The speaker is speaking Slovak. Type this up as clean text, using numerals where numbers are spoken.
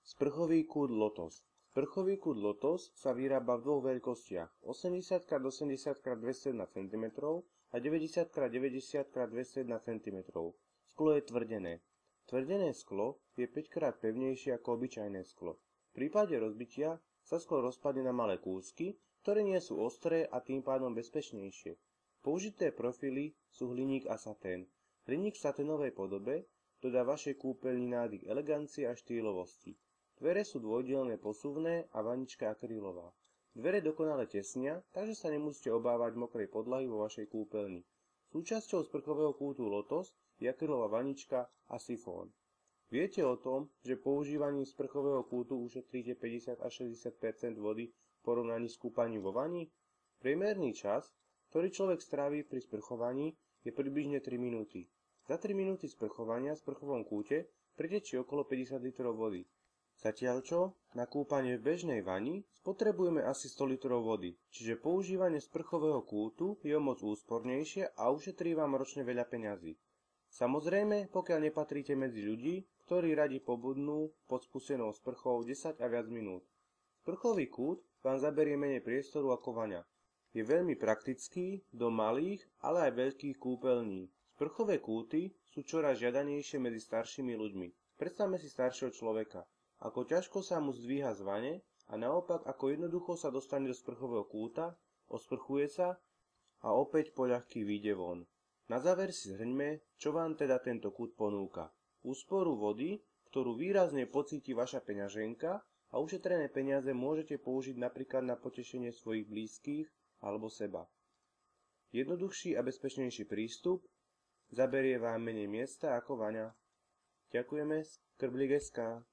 Sprchový kút Lotos. Sprchový kút Lotos sa vyrába v dvoch veľkostiach 80x80x200 cm a 90x90x200 cm. Sklo je tvrdené. Tvrdené sklo je 5-krát pevnejšie ako obyčajné sklo. V prípade rozbitia sa sklo rozpadne na malé kúsky, ktoré nie sú ostré a tým pádom bezpečnejšie. Použité profily sú hliník a satén. Hliník v saténovej podobe dodá vašej kúpeľni nádych elegancie a štýlovosti. Dvere sú dvojdielne posuvné a vanička akrylová. Dvere dokonale tesnia, takže sa nemusíte obávať mokrej podlahy vo vašej kúpeľni. Súčasťou sprchového kútu Lotos je akrylová vanička a sifón. Viete o tom, že používaním sprchového kútu ušetríte 50 až 60 % vody v porovnaní s kúpaním vo vani? Priemerný čas, ktorý človek stráví pri sprchovaní, je približne 3 minúty. Za 3 minúty sprchovania v sprchovom kúte pretečie okolo 50 litrov vody. Zatiaľ čo, na kúpanie v bežnej vani spotrebujeme asi 100 litrov vody, čiže používanie sprchového kútu je o moc úspornejšie a ušetrí vám ročne veľa peňazí. Samozrejme, pokiaľ nepatríte medzi ľudí, ktorí radi pobudnú pod spustenou sprchou 10 a viac minút. Sprchový kút vám zaberie menej priestoru ako vaňa. Je veľmi praktický do malých, ale aj veľkých kúpeľní. Sprchové kúty sú čoraz žiadanejšie medzi staršími ľuďmi. Predstavme si staršieho človeka, ako ťažko sa mu zdvíha z vane a naopak ako jednoducho sa dostane do sprchového kúta, osprchuje sa a opäť poľahky vyjde von. Na záver si zhrňme, čo vám teda tento kút ponúka. Úsporu vody, ktorú výrazne pocíti vaša peňaženka a ušetrené peniaze môžete použiť napríklad na potešenie svojich blízkych alebo seba. Jednoduchší a bezpečnejší prístup zaberie vám menej miesta ako vaňa. Ďakujeme, Skrblik.sk.